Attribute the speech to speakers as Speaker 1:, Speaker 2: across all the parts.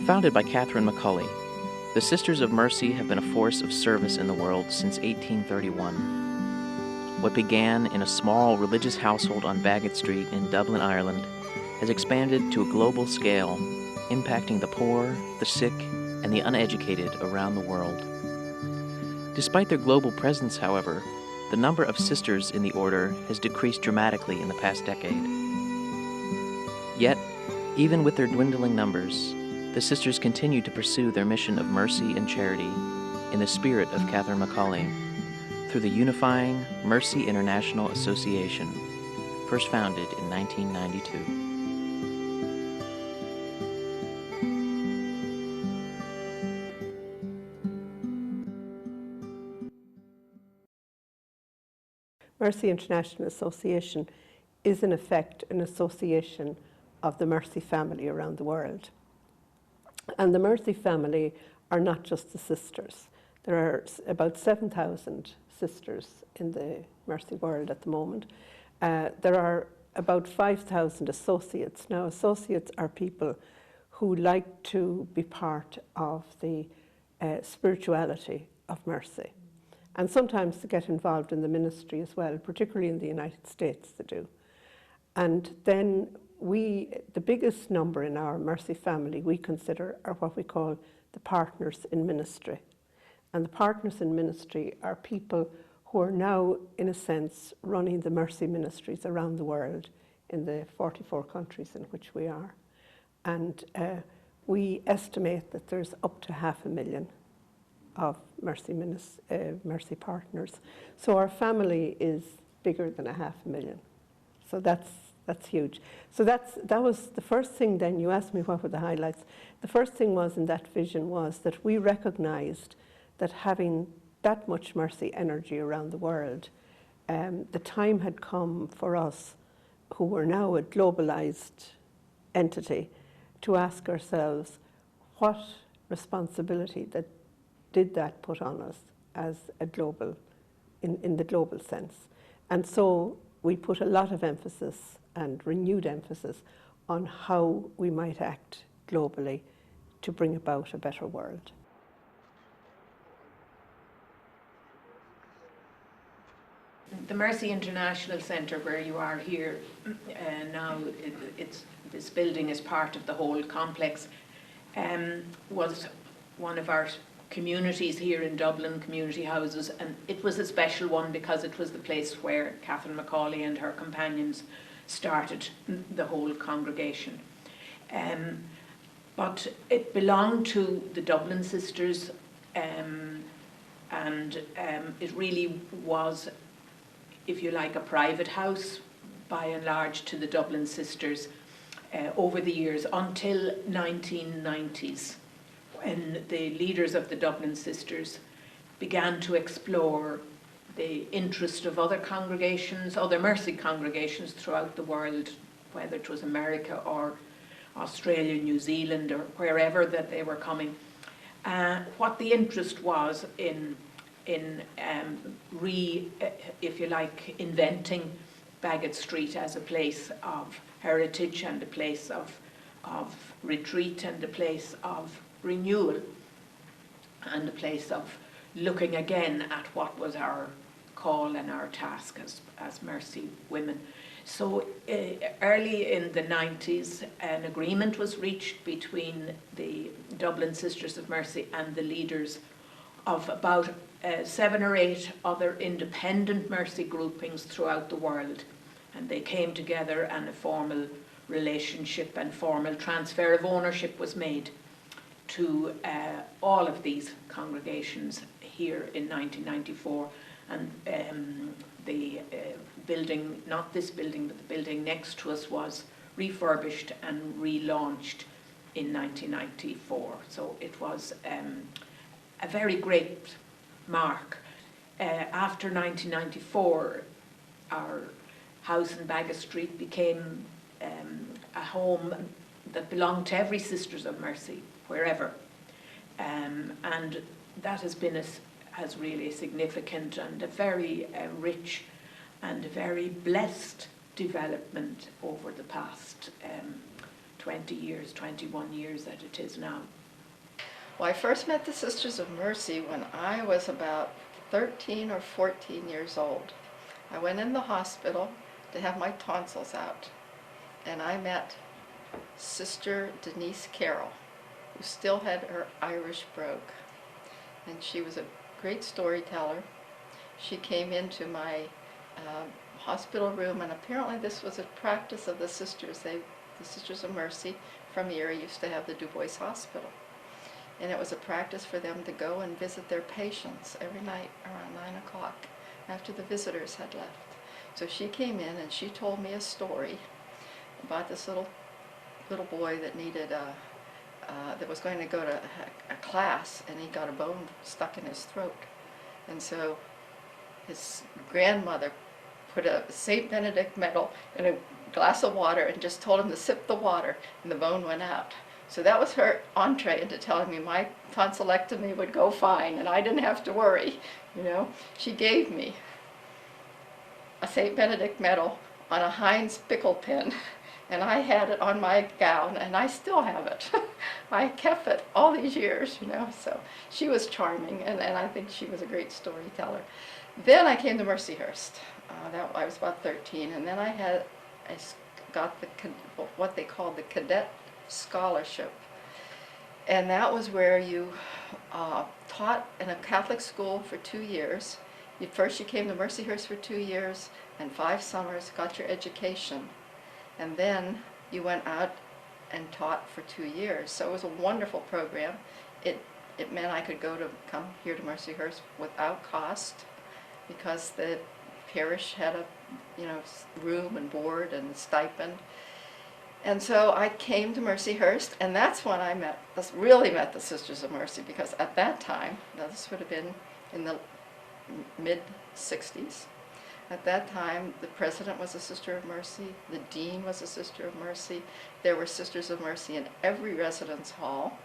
Speaker 1: Founded by Catherine McCulley, the Sisters of Mercy have been a force of service in the world since 1831. What began in a small religious household on Baggot Street in Dublin, Ireland, has expanded to a global scale, impacting the poor, the sick, and the uneducated around the world. Despite their global presence, however, the number of sisters in the order has decreased dramatically in the past decade. Yet, even with their dwindling numbers, the sisters continue to pursue their mission of mercy and charity in the spirit of Catherine McCulley through the unifying Mercy International Association, first founded in 1992.
Speaker 2: Mercy International Association is in effect an association of the Mercy family around the world. And the Mercy family are not just the sisters. There are about 7,000 sisters in the Mercy world at the moment. There are about 5,000 associates. Now, associates are people who like to be part of the spirituality of Mercy. And sometimes to get involved in the ministry as well, particularly in the United States they do. And then the biggest number in our Mercy family we consider are what we call the partners in ministry. And the partners in ministry are people who are now, in a sense, running the Mercy ministries around the world in the 44 countries in which we are. And we estimate that there's up to 500,000 of Mercy partners. So our family is bigger than 500,000. So that's huge. So that was the first thing. Then you asked me what were the highlights. The first thing was in that vision was that we recognized that having that much Mercy energy around the world, the time had come for us, who were now a globalized entity, to ask ourselves what responsibility did that put on us as a global, in the global sense. And so we put a lot of emphasis and renewed emphasis on how we might act globally to bring about a better world.
Speaker 3: The Mercy International Centre, where you are here now, this building is part of the whole complex, was one of our communities here in Dublin, community houses, and it was a special one because it was the place where Catherine McCauley and her companions started the whole congregation. But it belonged to the Dublin sisters, and it really was, if you like, a private house by and large to the Dublin sisters over the years until 1990s. When the leaders of the Dublin sisters began to explore the interest of other congregations, other Mercy congregations throughout the world, whether it was America or Australia, New Zealand, or wherever that they were coming, what the interest was in if you like, inventing Baggot Street as a place of heritage and a place of retreat and a place of renewal and a place of looking again at what was our call and our task as Mercy women. So early in the 90s, an agreement was reached between the Dublin Sisters of Mercy and the leaders of about 7 or 8 other independent Mercy groupings throughout the world. And they came together and a formal relationship and formal transfer of ownership was made to all of these congregations here in 1994. And the building, not this building, but the building next to us was refurbished and relaunched in 1994. So it was a very great mark. After 1994, our house in Baggot Street became a home that belonged to every Sisters of Mercy, wherever. And that has really significant and a very rich and a very blessed development over the past 20 years, 21 years that it is now.
Speaker 4: Well, I first met the Sisters of Mercy when I was about 13 or 14 years old. I went in the hospital to have my tonsils out, and I met Sister Denise Carroll, who still had her Irish brogue. And she was a great storyteller. She came into my hospital room, and apparently this was a practice of the sisters. The Sisters of Mercy from Erie used to have the Du Bois Hospital. And it was a practice for them to go and visit their patients every night around 9 o'clock after the visitors had left. So she came in and she told me a story about this little boy that needed that was going to go to a class, and he got a bone stuck in his throat. And so his grandmother put a St. Benedict medal in a glass of water and just told him to sip the water, and the bone went out. So that was her entree into telling me my tonsillectomy would go fine and I didn't have to worry, you know. She gave me a St. Benedict medal on a Heinz pickle pin, and I had it on my gown, and I still have it. I kept it all these years, you know. So she was charming, and I think she was a great storyteller. Then I came to Mercyhurst. I was about 13, and then I got what they called the cadet scholarship, and that was where you taught in a Catholic school for 2 years. First you came to Mercyhurst for 2 years and 5 summers, got your education, and then you went out and taught for 2 years. So it was a wonderful program. It meant I could come here to Mercyhurst without cost, because the parish had a room and board and stipend. And so I came to Mercyhurst, and that's when I really met the Sisters of Mercy, because at that time, now this would have been in the mid-60s, at that time the president was a Sister of Mercy, the dean was a Sister of Mercy, there were Sisters of Mercy in every residence hall,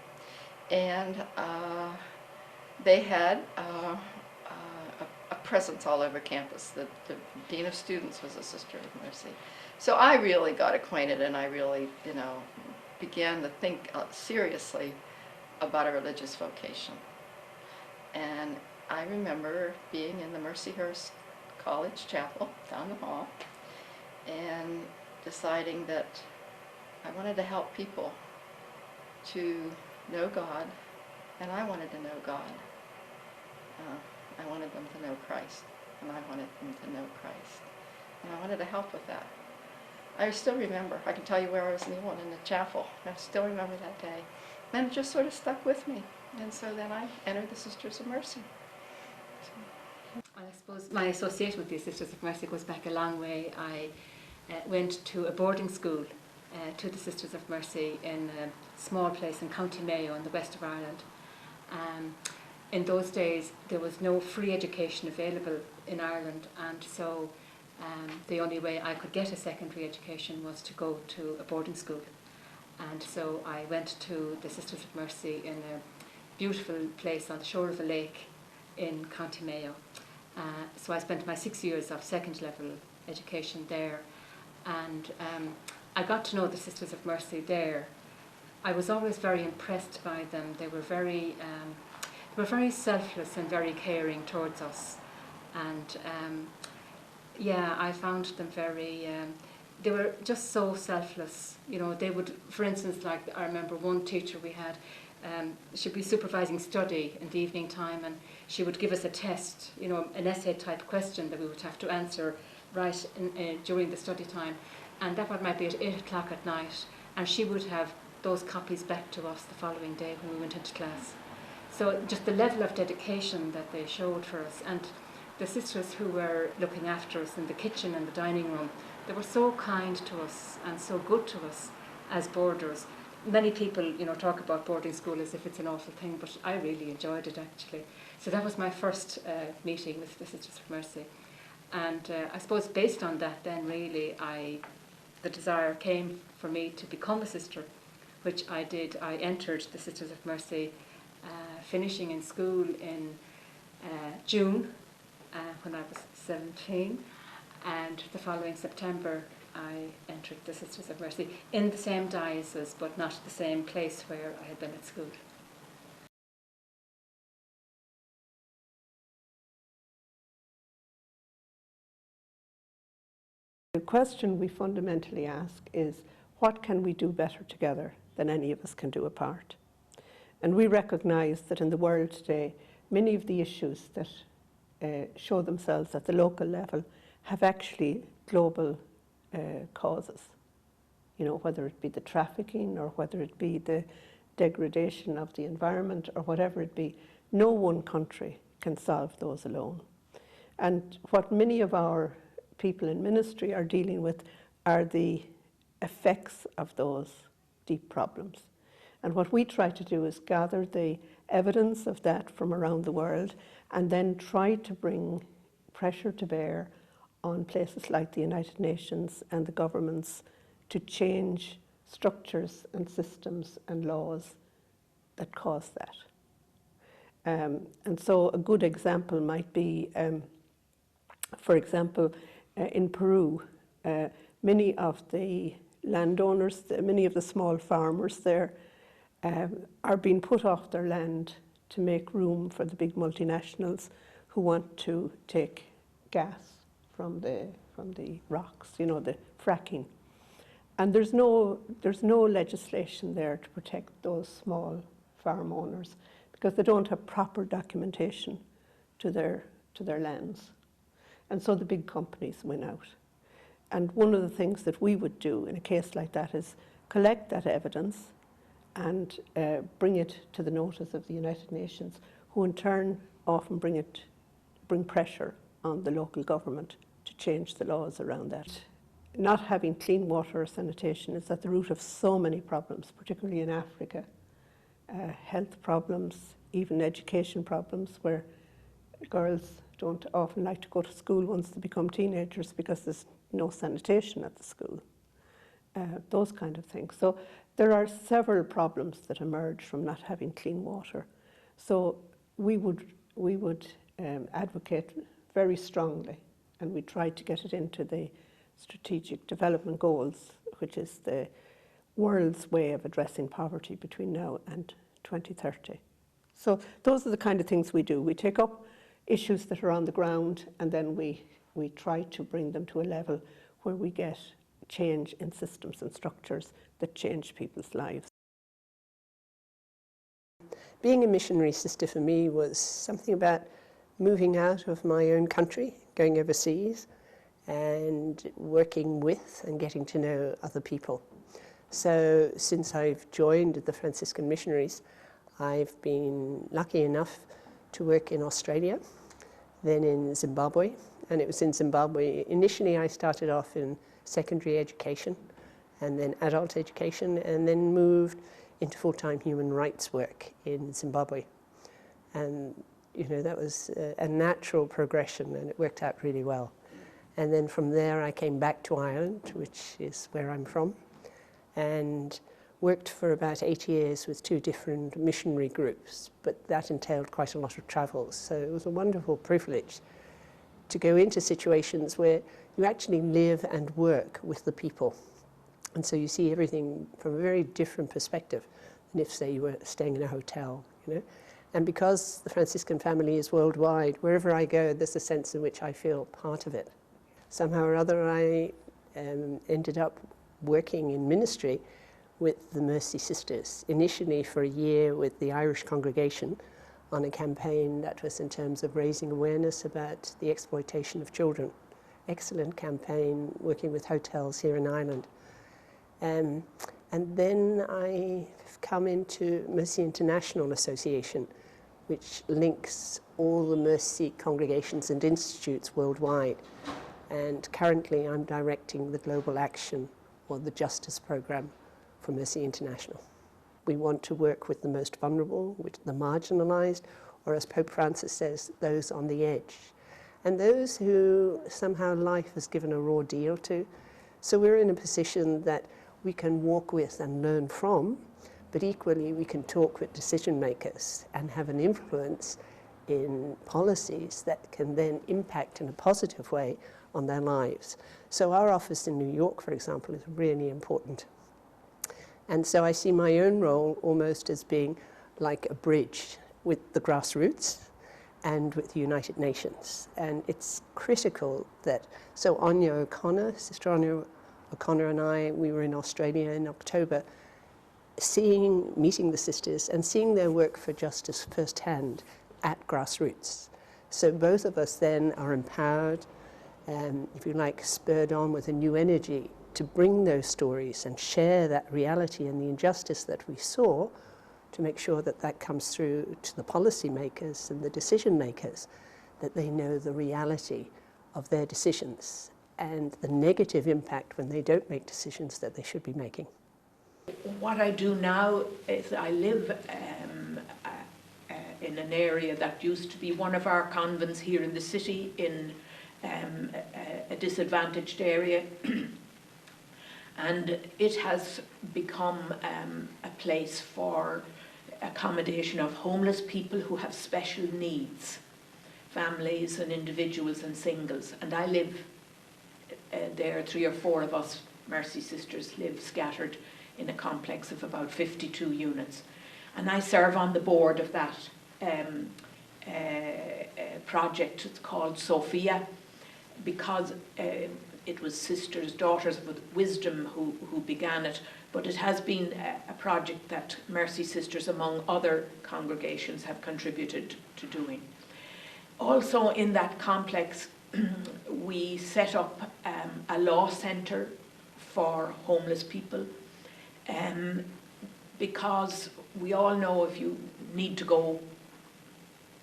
Speaker 4: and they had a presence all over campus. The dean of students was a Sister of Mercy. So I really got acquainted, and I really, began to think seriously about a religious vocation. And I remember being in the Mercyhurst College Chapel down the hall and deciding that I wanted to help people to know God, and I wanted to know God. I wanted them to know Christ, and I wanted them to know Christ. And I wanted to help with that. I still remember, I can tell you where I was kneeling in the chapel. I still remember that day. And it just sort of stuck with me. And so then I entered the Sisters of Mercy.
Speaker 5: I suppose my association with the Sisters of Mercy goes back a long way. I went to a boarding school to the Sisters of Mercy in a small place in County Mayo in the west of Ireland. In those days there was no free education available in Ireland, and so the only way I could get a secondary education was to go to a boarding school. And so I went to the Sisters of Mercy in a beautiful place on the shore of a lake in County Mayo. So I spent my 6 years of second level education there, and I got to know the Sisters of Mercy there. I was always very impressed by them. They were very selfless and very caring towards us, and I found them very, they were just so selfless. They would, for instance, like I remember one teacher we had, she'd be supervising study in the evening time, and she would give us a test, an essay type question that we would have to answer right during the study time, and that one might be at 8 o'clock at night, and she would have those copies back to us the following day when we went into class. So just the level of dedication that they showed for us, and the sisters who were looking after us in the kitchen and the dining room, they were so kind to us and so good to us as boarders. Many people, talk about boarding school as if it's an awful thing, but I really enjoyed it actually. So that was my first meeting with the Sisters of Mercy. And I suppose based on that then really the desire came for me to become a sister, which I did. I entered the Sisters of Mercy finishing in school in June when I was 17, and the following September I entered the Sisters of Mercy in the same diocese, but not the same place where I had been at school.
Speaker 2: The question we fundamentally ask is, what can we do better together than any of us can do apart? And we recognise that in the world today, many of the issues that show themselves at the local level have actually global causes. You know, whether it be the trafficking or whether it be the degradation of the environment or whatever it be, no one country can solve those alone. And what many of our people in ministry are dealing with are the effects of those deep problems. And what we try to do is gather the evidence of that from around the world and then try to bring pressure to bear on places like the United Nations and the governments to change structures and systems and laws that cause that. And so a good example might be, for example, in Peru, many of the landowners, many of the small farmers there are being put off their land to make room for the big multinationals who want to take gas from the rocks, you know, the fracking. And there's no legislation there to protect those small farm owners because they don't have proper documentation to their lands. And so the big companies win out. And one of the things that we would do in a case like that is collect that evidence and bring it to the notice of the United Nations, who in turn often bring pressure on the local government to change the laws around that. Not having clean water or sanitation is at the root of so many problems, particularly in Africa. Health problems, even education problems, where girls don't often like to go to school once they become teenagers because there's no sanitation at the school. Those kind of things. So there are several problems that emerge from not having clean water. So we would advocate very strongly, and we try to get it into the Strategic Development Goals, which is the world's way of addressing poverty between now and 2030. So those are the kind of things we do. We take up issues that are on the ground, and then we try to bring them to a level where we get change in systems and structures that change people's lives.
Speaker 6: Being a missionary sister for me was something about moving out of my own country, going overseas, and working with and getting to know other people. So since I've joined the Franciscan Missionaries, I've been lucky enough to work in Australia, then in Zimbabwe, and it was in Zimbabwe. Initially I started off in secondary education and then adult education, and then moved into full-time human rights work in Zimbabwe. And you know, that was a natural progression, and it worked out really well. And then from there I came back to Ireland, which is where I'm from, and worked for about 8 years with 2 different missionary groups, but that entailed quite a lot of travel. So it was a wonderful privilege to go into situations where you actually live and work with the people. And so you see everything from a very different perspective than if, say, you were staying in a hotel, you know. And because the Franciscan family is worldwide, wherever I go, there's a sense in which I feel part of it. Somehow or other, I ended up working in ministry with the Mercy Sisters, initially for a year with the Irish congregation on a campaign that was in terms of raising awareness about the exploitation of children. Excellent campaign, working with hotels here in Ireland. And then I've come into Mercy International Association, which links all the Mercy congregations and institutes worldwide. And currently I'm directing the Global Action, or the Justice Program, for Mercy International. We want to work with the most vulnerable, with the marginalized, or as Pope Francis says, those on the edge, and those who somehow life has given a raw deal to. So we're in a position that we can walk with and learn from, but equally we can talk with decision makers and have an influence in policies that can then impact in a positive way on their lives. So our office in New York, for example, is really important. And so I see my own role almost as being like a bridge with the grassroots and with the United Nations. And it's critical that, so Anya O'Connor, Sister Anya O'Connor and I, we were in Australia in October, meeting the sisters and seeing their work for justice firsthand at grassroots. So both of us then are empowered, if you like, spurred on with a new energy to bring those stories and share that reality and the injustice that we saw, to make sure that that comes through to the policy makers and the decision makers, that they know the reality of their decisions and the negative impact when they don't make decisions that they should be making.
Speaker 3: What I do now is I live in an area that used to be one of our convents here in the city, in a disadvantaged area. And it has become a place for accommodation of homeless people who have special needs, families and individuals and singles. And I live there, 3 or 4 of us Mercy sisters live scattered in a complex of about 52 units. And I serve on the board of that project. It's called Sophia, because it was Sisters, Daughters with Wisdom who began it, but it has been a project that Mercy Sisters, among other congregations, have contributed to doing. Also in that complex, we set up a law centre for homeless people, because we all know if you need to go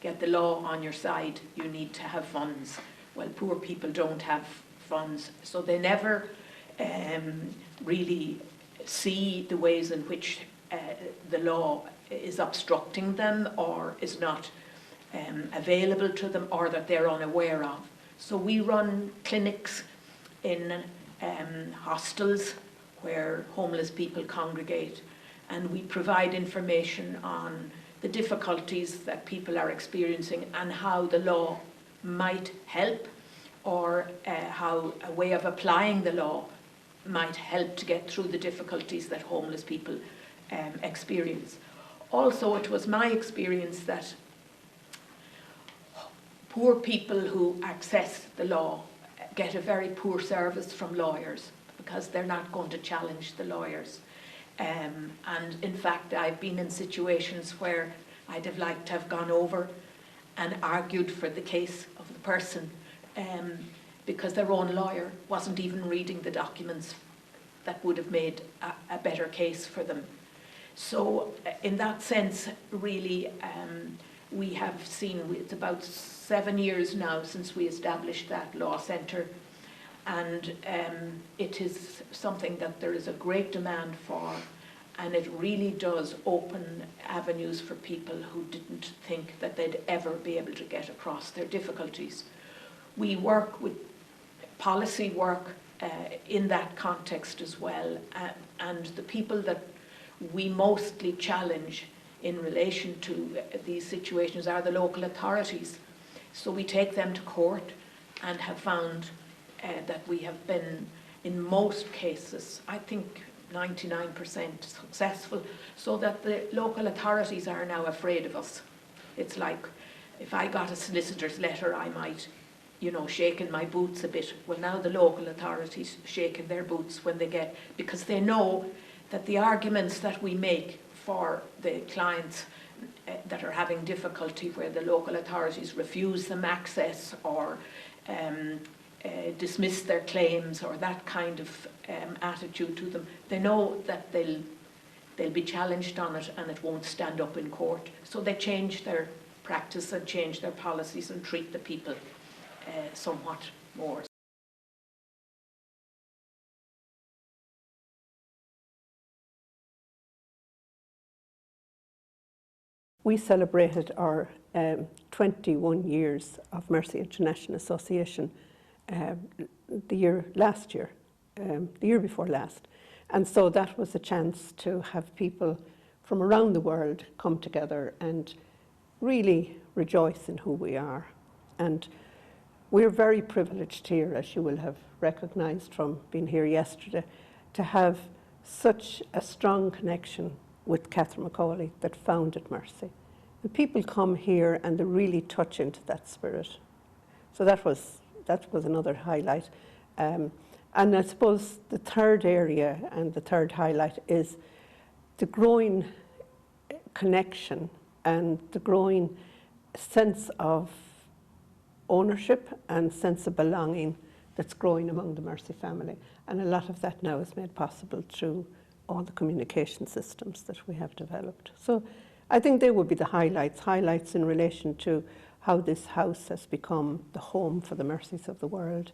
Speaker 3: get the law on your side, you need to have funds. Well, poor people don't have funds, so they never really see the ways in which the law is obstructing them or is not available to them, or that they're unaware of. So we run clinics in hostels where homeless people congregate, and we provide information on the difficulties that people are experiencing and how the law might help, or how a way of applying the law might help to get through the difficulties that homeless people experience. Also, it was my experience that poor people who access the law get a very poor service from lawyers, because they're not going to challenge the lawyers. And in fact, I've been in situations where I'd have liked to have gone over and argued for the case of the person, because their own lawyer wasn't even reading the documents that would have made a better case for them. So in that sense, really, we have seen, it's about 7 years now since we established that law centre, and it is something that there is a great demand for, and it really does open avenues for people who didn't think that they'd ever be able to get across their difficulties. We work with policy work in that context as well, and the people that we mostly challenge in relation to these situations are the local authorities. So we take them to court and have found that we have been, in most cases, I think 99% successful, so that the local authorities are now afraid of us. It's like, if I got a solicitor's letter, I might, shake in my boots a bit. Well, now the local authorities shake in their boots when they get, because they know that the arguments that we make for the clients that are having difficulty, where the local authorities refuse them access or dismiss their claims, or that kind of attitude to them, they know that they'll be challenged on it and it won't stand up in court. So they change their practice and change their policies and treat the people somewhat more.
Speaker 2: We celebrated our 21 years of Mercy International Association the year before last. And so that was a chance to have people from around the world come together and really rejoice in who we are. And We're very privileged here, as you will have recognised from being here yesterday, to have such a strong connection with Catherine Macaulay that founded Mercy. And people come here and they really touch into that spirit. So that was another highlight. And I suppose the third area and the third highlight is the growing connection and the growing sense of ownership and sense of belonging that's growing among the Mercy family. And a lot of that now is made possible through all the communication systems that we have developed. So I think they would be the highlights in relation to how this house has become the home for the Mercies of the world.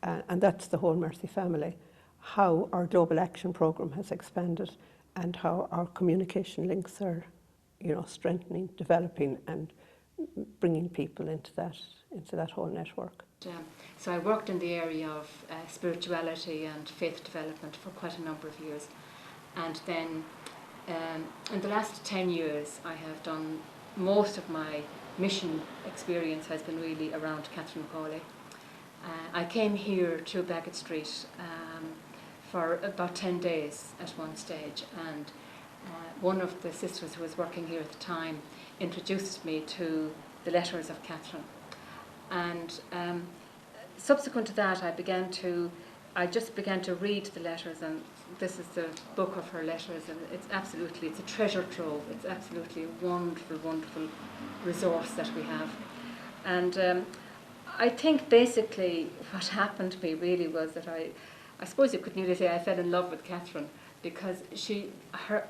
Speaker 2: And that's the whole Mercy family. How our global action programme has expanded and how our communication links are, strengthening, developing and bringing people into that whole network.
Speaker 5: So I worked in the area of spirituality and faith development for quite a number of years. And then in the last 10 years I have done most of my mission experience has been really around Catherine Macaulay. I came here to Bagot Street for about 10 days at one stage, and one of the sisters who was working here at the time introduced me to the letters of Catherine. And subsequent to that I just began to read the letters, and this is the book of her letters, and it's a treasure trove. It's absolutely a wonderful, wonderful resource that we have. And I think basically what happened to me really was that I suppose you could nearly say I fell in love with Catherine, because her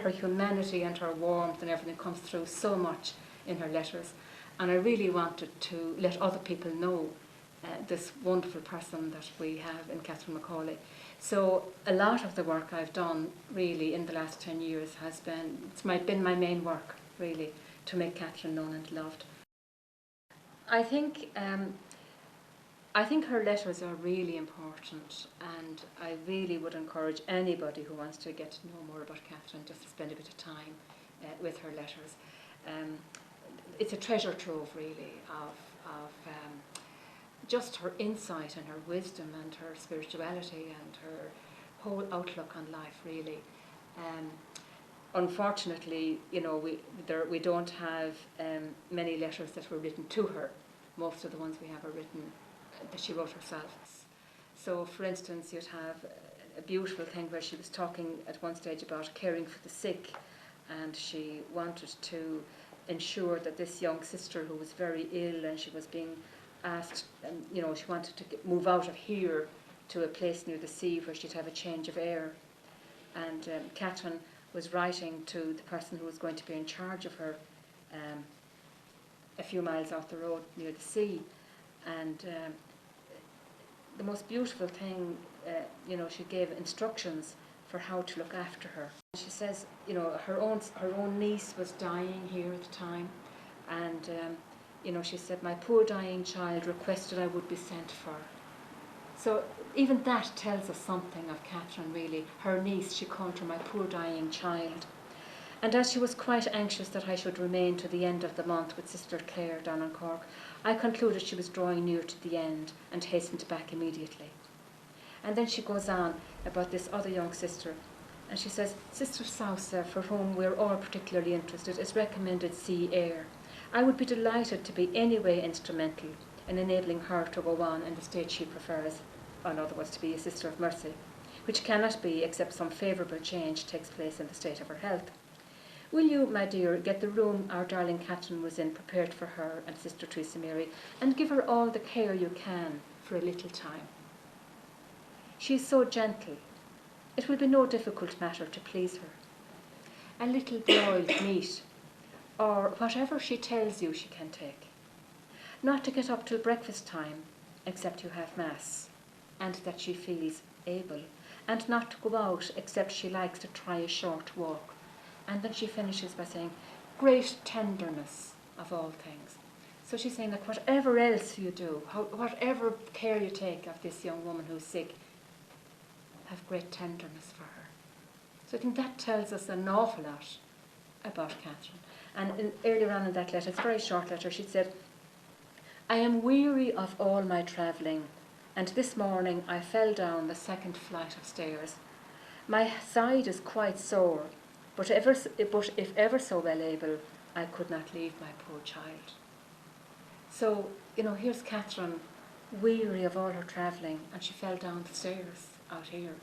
Speaker 5: humanity and her warmth and everything comes through so much in her letters. And I really wanted to let other people know this wonderful person that we have in Catherine Macaulay. So a lot of the work I've done really in the last 10 years has been my main work really, to make Catherine known and loved. I think her letters are really important, and I really would encourage anybody who wants to get to know more about Catherine just to spend a bit of time with her letters. It's a treasure trove really of just her insight and her wisdom and her spirituality and her whole outlook on life really. Unfortunately, we don't have many letters that were written to her. Most of the ones we have are written that she wrote herself. So, for instance, you'd have a beautiful thing where she was talking at one stage about caring for the sick, and she wanted to ensure that this young sister who was very ill and she was being asked, she wanted to move out of here to a place near the sea where she'd have a change of air. And Catherine was writing to the person who was going to be in charge of her a few miles off the road near the sea. And the most beautiful thing, she gave instructions for how to look after her. She says, her own niece was dying here at the time, and she said, my poor dying child requested I would be sent for. So even that tells us something of Catherine really. Her niece, she called her my poor dying child. And as she was quite anxious that I should remain to the end of the month with Sister Clare down in Cork, I concluded she was drawing near to the end and hastened back immediately. And then she goes on about this other young sister, and she says, Sister Sousa, for whom we're all particularly interested, is recommended sea air. I would be delighted to be any way instrumental in enabling her to go on in the state she prefers, in other words, to be a Sister of Mercy, which cannot be except some favourable change takes place in the state of her health. Will you, my dear, get the room our darling Catherine was in prepared for her and Sister Teresa Mary, and give her all the care you can for a little time? She is so gentle. It will be no difficult matter to please her. A little broiled meat, or whatever she tells you she can take. Not to get up till breakfast time, except you have Mass, and that she feels able, and not to go out except she likes to try a short walk. And then she finishes by saying, great tenderness of all things. So she's saying that whatever else you do, whatever care you take of this young woman who's sick, have great tenderness for her. So I think that tells us an awful lot about Catherine. And earlier on in that letter, it's a very short letter, she said, I am weary of all my travelling, and this morning I fell down the second flight of stairs. My side is quite sore, but if ever so well able, I could not leave my poor child. So, here's Catherine, weary of all her travelling, and she fell down the stairs out here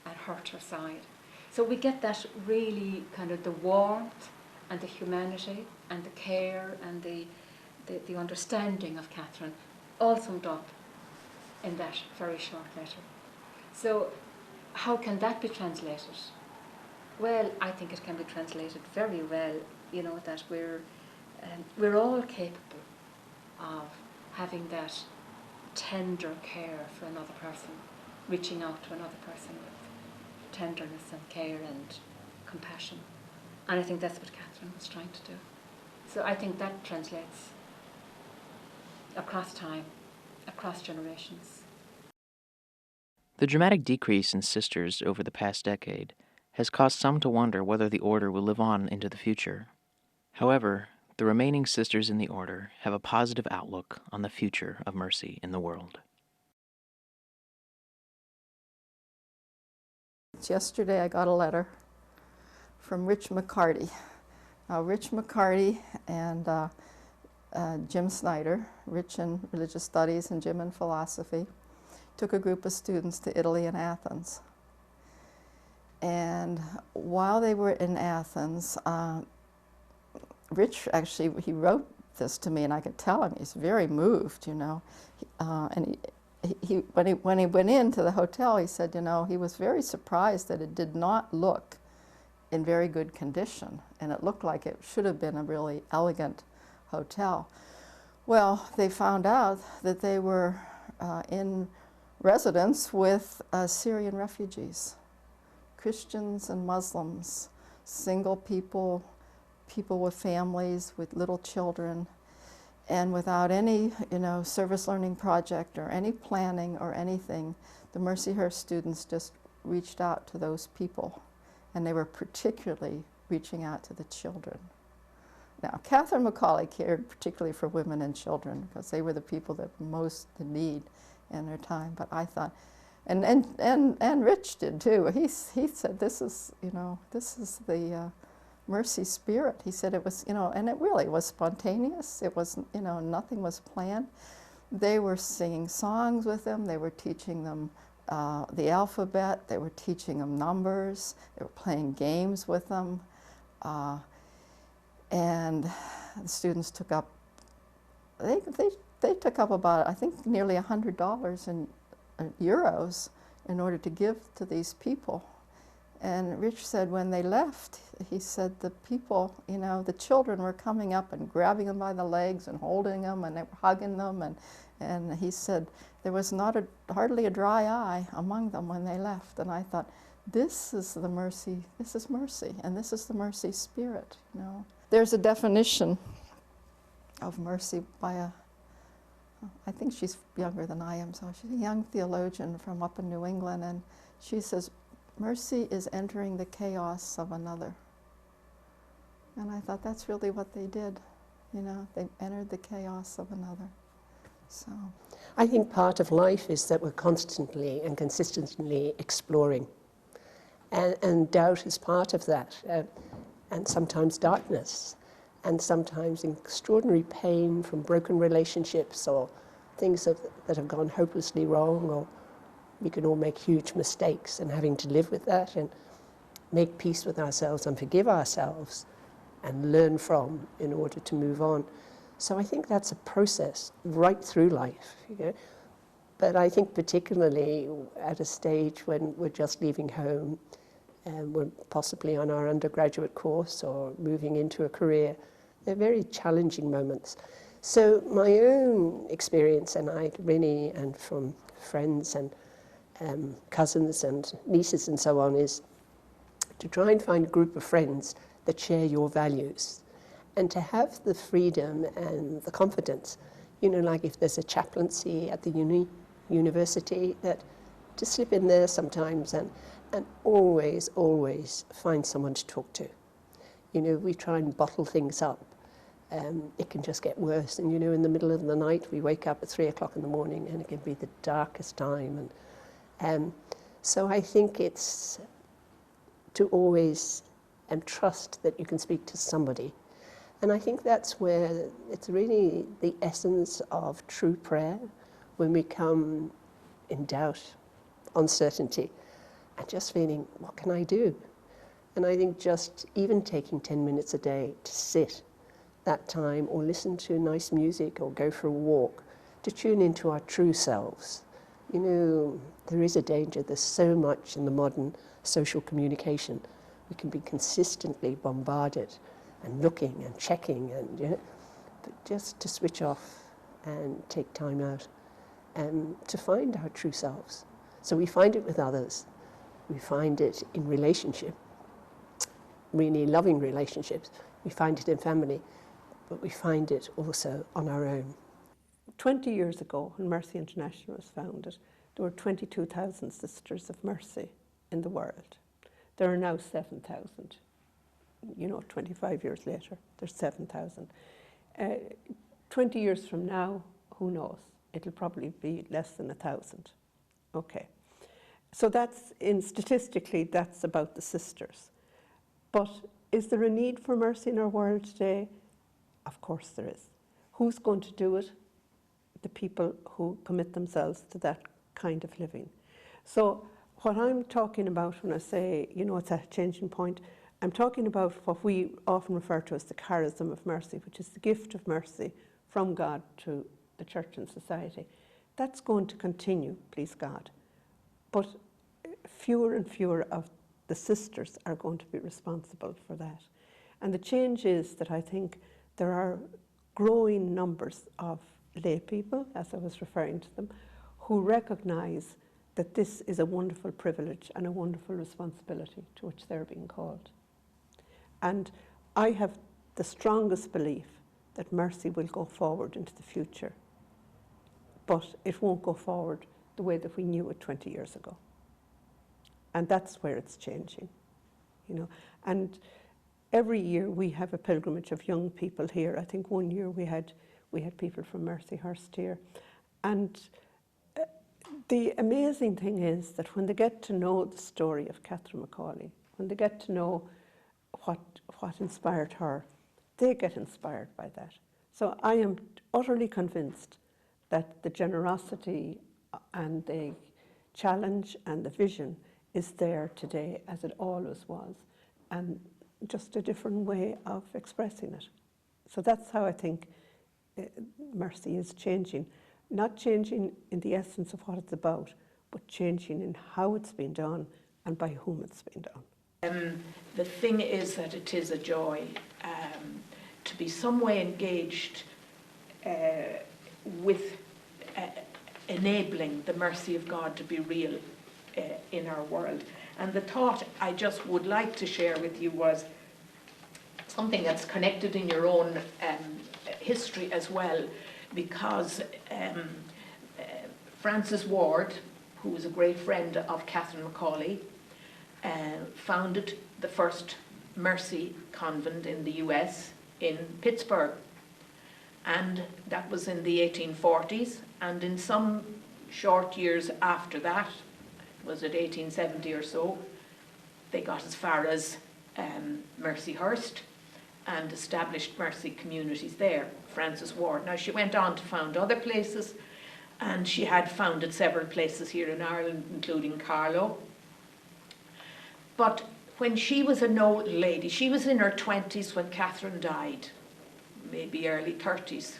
Speaker 5: and hurt her side. So we get that really kind of the warmth and the humanity and the care and the understanding of Catherine all summed up in that very short letter. So how can that be translated? Well, I think it can be translated very well, that we're all capable of having that tender care for another person, reaching out to another person with tenderness and care and compassion. And I think that's what Catherine was trying to do. So I think that translates across time, across generations.
Speaker 1: The dramatic decrease in sisters over the past decade has caused some to wonder whether the order will live on into the future. However, the remaining sisters in the order have a positive outlook on the future of mercy in the world.
Speaker 4: Yesterday I got a letter from Rich McCarty. Rich McCarty and Jim Snyder, Rich in religious studies and Jim in philosophy, took a group of students to Italy and Athens. And while they were in Athens, Rich actually, he wrote this to me, and I could tell him he's very moved, and when he went into the hotel, he said, he was very surprised that it did not look in very good condition, and it looked like it should have been a really elegant hotel. Well, they found out that they were in residence with Syrian refugees, Christians and Muslims, single people, people with families, with little children, and without any, service learning project or any planning or anything, the Mercyhurst students just reached out to those people, and they were particularly reaching out to the children. Now, Catherine McCauley cared particularly for women and children because they were the people that most in need in their time. But I thought, and Rich did too. He said, this is the mercy spirit. He said it was, and it really was spontaneous. It was, nothing was planned. They were singing songs with them. They were teaching them the alphabet. They were teaching them numbers. They were playing games with them. And the students took up, they took up about, I think, nearly $100 in euros in order to give to these people. And Rich said when they left, he said the people, the children were coming up and grabbing them by the legs and holding them, and they were hugging them, and he said there was hardly a dry eye among them when they left. And I thought, this is the mercy, this is mercy, and this is the mercy spirit, There's a definition of mercy by I think she's younger than I am, so she's a young theologian from up in New England, and she says, mercy is entering the chaos of another. And I thought that's really what they did. They entered the chaos of another. So
Speaker 6: I think part of life is that we're constantly and consistently exploring. And doubt is part of that. And sometimes darkness. And sometimes extraordinary pain from broken relationships or things that have gone hopelessly wrong, or we can all make huge mistakes, and having to live with that and make peace with ourselves and forgive ourselves and learn from in order to move on. So I think that's a process right through life. But I think particularly at a stage when we're just leaving home and we're possibly on our undergraduate course or moving into a career, they're very challenging moments. So my own experience, and from friends and cousins and nieces and so on, is to try and find a group of friends that share your values, and to have the freedom and the confidence, like if there's a chaplaincy at the university, that to slip in there sometimes and always find someone to talk to. We try and bottle things up. it can just get worse. And you know, in the middle of the night, we wake up at 3 o'clock in the morning, and it can be the darkest time. And so I think it's to always trust that you can speak to somebody. And I think that's where it's really the essence of true prayer, when we come in doubt, uncertainty, and just feeling, what can I do? And I think just even taking 10 minutes a day to sit that time, or listen to nice music, or go for a walk, to tune into our true selves. You know, there is a danger. There's so much in the modern social communication. We can be consistently bombarded and looking and checking, and you know, but just to switch off and take time out and to find our true selves. So we find it with others. We find it in relationship, really loving relationships. We find it in family, but we find it also on our own.
Speaker 2: 20 years ago, when Mercy International was founded, there were 22,000 Sisters of Mercy in the world. There are now 7,000. You know, 25 years later, there's 7,000. 20 years from now, who knows? It'll probably be less than 1,000. Okay. So that's, statistically, that's about the sisters. But is there a need for mercy in our world today? Of course there is. Who's going to do it? The people who commit themselves to that kind of living. So what I'm talking about when I say, you know, it's a changing point, I'm talking about what we often refer to as the charism of mercy, which is the gift of mercy from God to the church and society. That's going to continue, please God. But fewer and fewer of the sisters are going to be responsible for that. And the change is that I think there are growing numbers of lay people, as I was referring to them, who recognise that this is a wonderful privilege and a wonderful responsibility to which they're being called. And I have the strongest belief that mercy will go forward into the future, but it won't go forward the way that we knew it 20 years ago. And that's where it's changing, you know. And every year we have a pilgrimage of young people here. I think one year we had people from Mercyhurst here. And the amazing thing is that when they get to know the story of Catherine Macaulay, when they get to know what inspired her, they get inspired by that. So I am utterly convinced that the generosity and the challenge and the vision is there today as it always was, and just a different way of expressing it. So that's how I think mercy is changing. Not changing in the essence of what it's about, but changing in how it's been done and by whom it's been done.
Speaker 3: The thing is that it is a joy to be some way engaged with enabling the mercy of God to be real in our world. And the thought I just would like to share with you was something that's connected in your own history as well, because Francis Ward, who was a great friend of Catherine Macaulay, founded the first Mercy convent in the US in Pittsburgh. And that was in the 1840s, and in some short years after that, was it 1870 or so, they got as far as Mercyhurst and established mercy communities there, Frances Ward. Now, she went on to found other places, and she had founded several places here in Ireland, including Carlow. But when she was an old lady, she was in her 20s when Catherine died, maybe early 30s.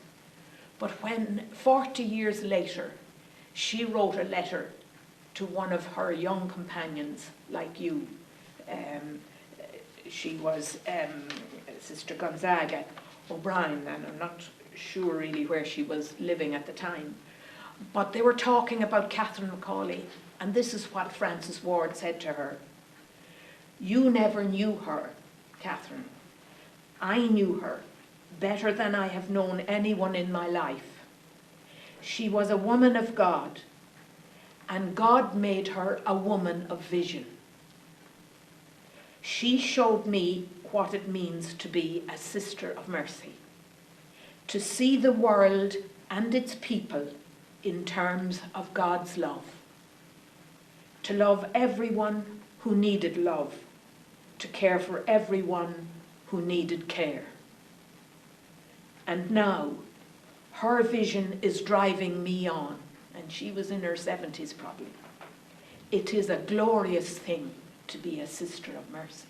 Speaker 3: But when 40 years later, she wrote a letter to one of her young companions, like you. She was Sister Gonzaga O'Brien, and I'm not sure really where she was living at the time. But they were talking about Catherine Macaulay, and this is what Frances Ward said to her. "You never knew her, Catherine. I knew her better than I have known anyone in my life. She was a woman of God, and God made her a woman of vision. She showed me what it means to be a sister of mercy. to see the world and its people in terms of God's love, to love everyone who needed love, to care for everyone who needed care. And now, her vision is driving me on, and she was in her 70s probably. It is a glorious thing to be a Sister of Mercy.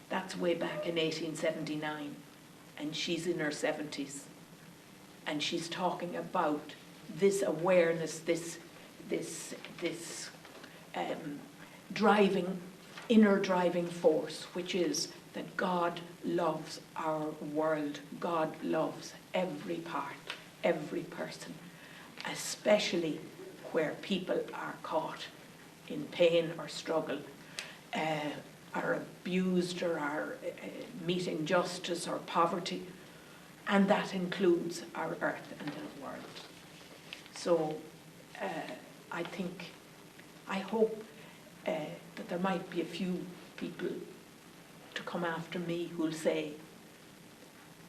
Speaker 3: That's way back in 1879, and she's in her 70s. And she's talking about this awareness, this inner driving force, which is that God loves our world. God loves every part, every person, especially where people are caught in pain or struggle, are abused or are meeting justice or poverty, and that includes our earth and our world. So I hope that there might be a few people to come after me who'll say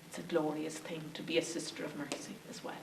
Speaker 3: it's a glorious thing to be a Sister of Mercy as well.